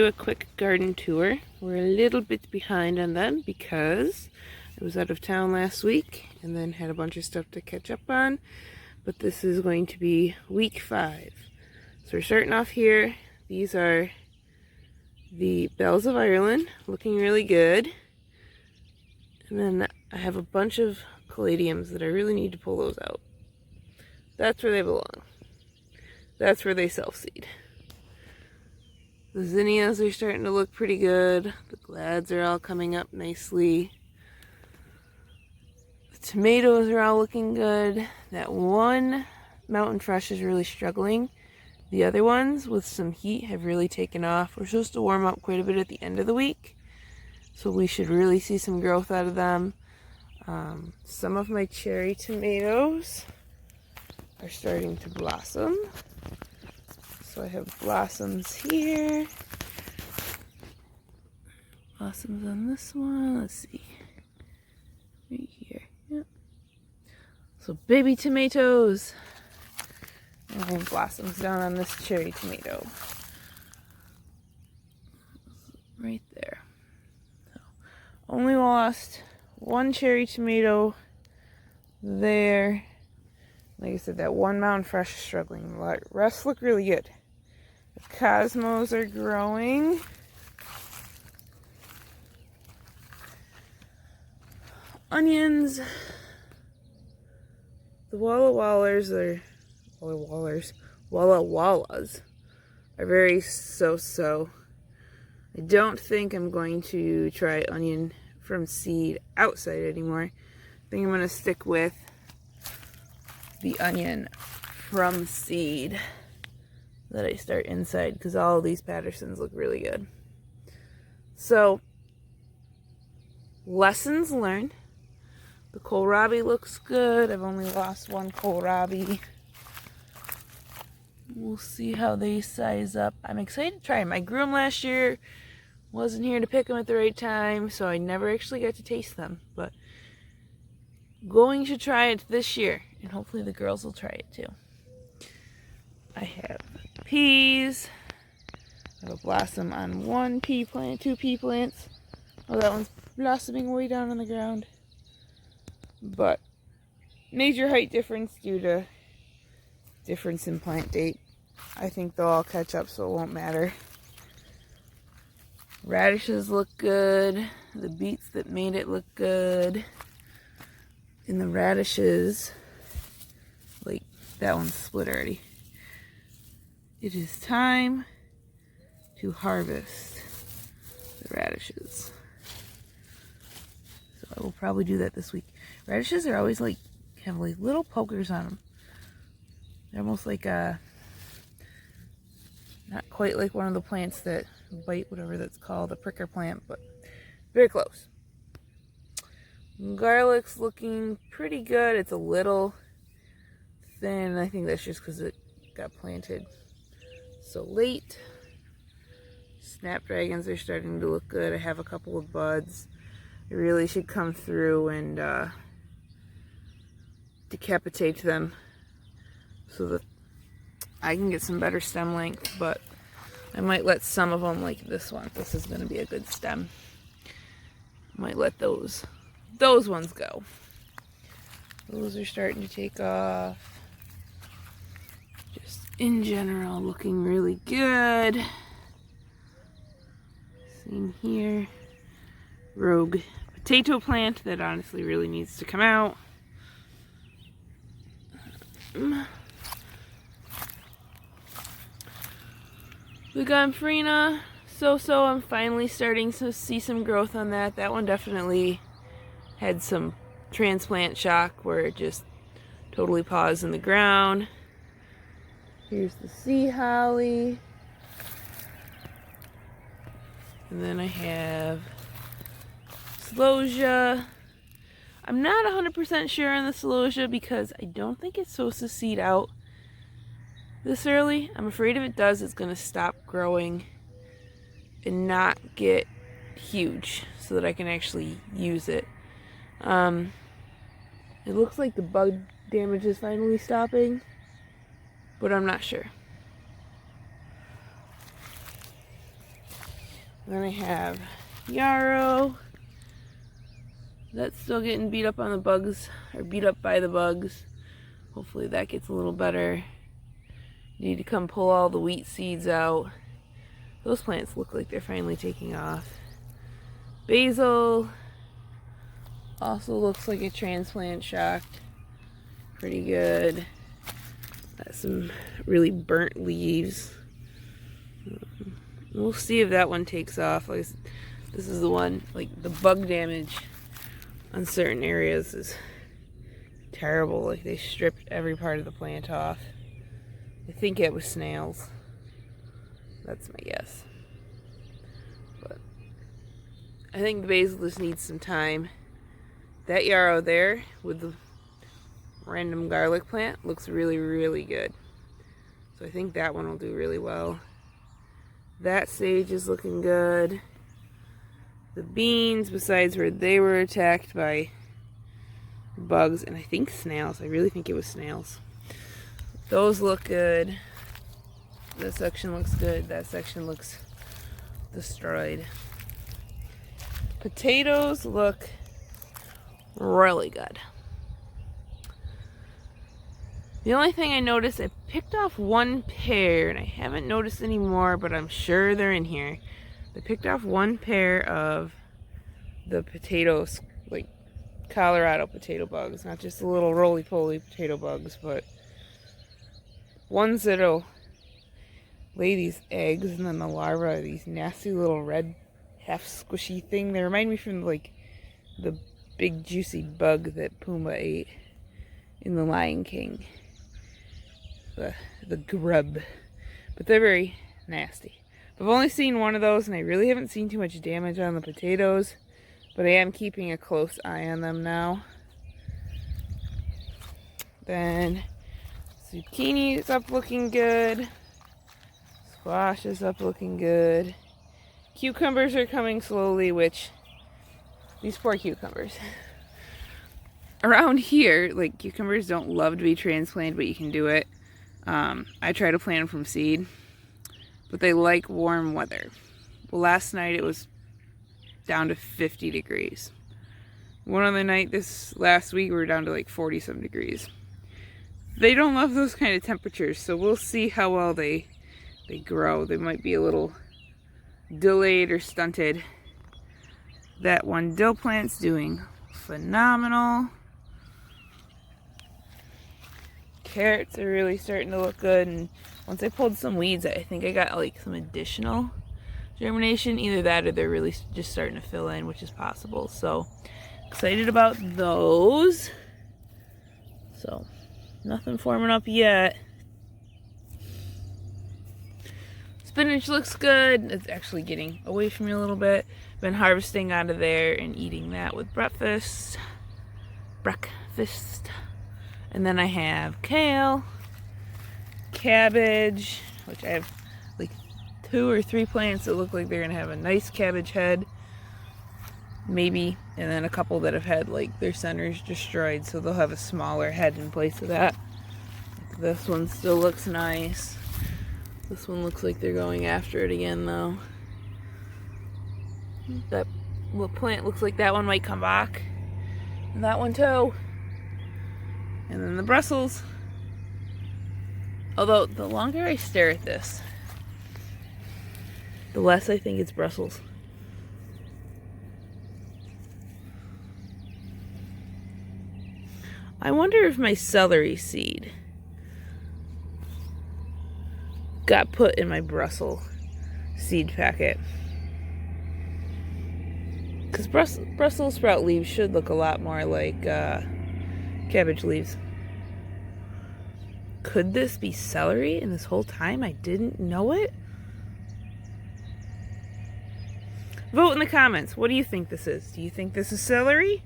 do a quick garden tour. We're a little bit behind on them because I was out of town last week and then had a bunch of stuff to catch up on. But this is going to be week 5. So we're starting off here. These are the Bells of Ireland, looking really good. And then I have a bunch of caladiums that I really need to pull those out. That's where they belong. That's where they self-seed. The zinnias are starting to look pretty good. The glads are all coming up nicely. The tomatoes are all looking good. That one mountain fresh is really struggling. The other ones with some heat have really taken off. We're supposed to warm up quite a bit at the end of the week, so we should really see some growth out of them. Some of my cherry tomatoes are starting to blossom. So I have blossoms here. Blossoms on this one. Let's see. Right here. Yep. So baby tomatoes. And then blossoms down on this cherry tomato. Right there. So only lost one cherry tomato there. Like I said, that one mountain fresh is struggling. The rest look really good. The cosmos are growing. Onions. The Walla Wallas are very so-so. I don't think I'm going to try onion from seed outside anymore. I think I'm going to stick with the onion from seed that I start inside, because all of these Pattersons look really good. So, lessons learned. The kohlrabi looks good. I've only lost one kohlrabi. We'll see how they size up. I'm excited to try them. I grew them last year. Wasn't here to pick them at the right time, so I never actually got to taste them. But going to try it this year, and hopefully the girls will try it too. I have peas. I have a blossom on one pea plant, 2 pea plants. Oh, that one's blossoming way down on the ground. But major height difference due to difference in plant date. I think they'll all catch up, so it won't matter. Radishes look good. The beets that made it look good. In the radishes, like that one's split already. It is time to harvest the radishes. So I will probably do that this week. Radishes are always like, have like little pokers on them. They're almost like not quite like one of the plants that bite, whatever that's called, a pricker plant, but very close. Garlic's looking pretty good. It's a little thin. I think that's just because it got planted so late. Snapdragons are starting to look good. I have a couple of buds. I really should come through and decapitate them so that I can get some better stem length, but I might let some of them, like this one. This is going to be a good stem. I might let those ones go. Those are starting to take off. Just in general, looking really good. Same here. Rogue potato plant that honestly really needs to come out. We got Farina. So I'm finally starting to see some growth on that. That one definitely had some transplant shock where it just totally paused in the ground. Here's the sea holly. And then I have Celosia. I'm not 100% sure on the Celosia because I don't think it's supposed to seed out this early. I'm afraid if it does, it's going to stop growing and not get huge so that I can actually use it. It looks like the bug damage is finally stopping, but I'm not sure. Then I have Yarrow. That's still getting beat up on the bugs, or beat up by the bugs. Hopefully that gets a little better. Need to come pull all the wheat seeds out. Those plants look like they're finally taking off. Basil also looks like a transplant shocked. Pretty good. Got some really burnt leaves. We'll see if that one takes off. Like, this is the one, like the bug damage on certain areas is terrible. Like they stripped every part of the plant off. I think it was snails. That's my guess. But I think the basil just needs some time. That yarrow there with the random garlic plant looks really, really good. So I think that one will do really well. That sage is looking good. The beans, besides where they were attacked by bugs, and I think snails. I really think it was snails. Those look good. This section looks good. That section looks destroyed. Potatoes look really good. The only thing I noticed, I picked off one pear, and I haven't noticed any more, but I'm sure they're in here. I picked off one pair of the potatoes, like Colorado potato bugs, not just the little roly-poly potato bugs, but ones that'll lay these eggs, and then the larvae are these nasty little red, half squishy thing. They remind me from like the big juicy bug that Pumbaa ate in The Lion King. The grub. But they're very nasty. I've only seen one of those, and I really haven't seen too much damage on the potatoes, but I am keeping a close eye on them now. Then zucchini is up looking good. Squash is up looking good. Cucumbers are coming slowly, which, these poor cucumbers. Around here, like, cucumbers don't love to be transplanted, but you can do it. I try to plant them from seed, but they like warm weather. Well, last night it was down to 50 degrees. One other night this last week we were down to like 40-some degrees. They don't love those kind of temperatures, so we'll see how well they grow. They might be a little delayed or stunted. That one dill plant's doing phenomenal. Carrots are really starting to look good, and once I pulled some weeds, I think I got like some additional germination. Either that or they're really just starting to fill in, which is possible. So excited about those. So nothing forming up yet. Spinach looks good. It's actually getting away from me a little bit. Been harvesting out of there and eating that with breakfast. And then I have kale, cabbage, which I have like 2 or 3 plants that look like they're gonna have a nice cabbage head, maybe, and then a couple that have had like their centers destroyed, so they'll have a smaller head in place of that. This one still looks nice. This one looks like they're going after it again though. That little plant looks like that one might come back. And that one too. And then the Brussels. Although, the longer I stare at this, the less I think it's Brussels. I wonder if my celery seed got put in my Brussels seed packet. Because Brussels sprout leaves should look a lot more like cabbage leaves. Could this be celery, and this whole time I didn't know it? Vote in the comments. What do you think this is? Do you think this is celery?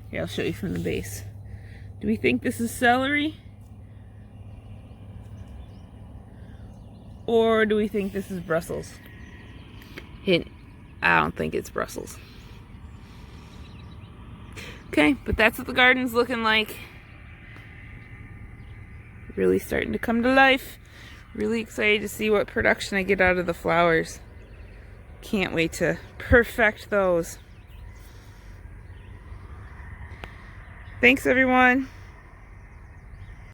Here, I'll show you from the base. Do we think this is celery? Or do we think this is Brussels? Hint, I don't think it's Brussels. Okay, but that's what the garden's looking like. Really starting to come to life. Really excited to see what production I get out of the flowers. Can't wait to perfect those. Thanks, everyone.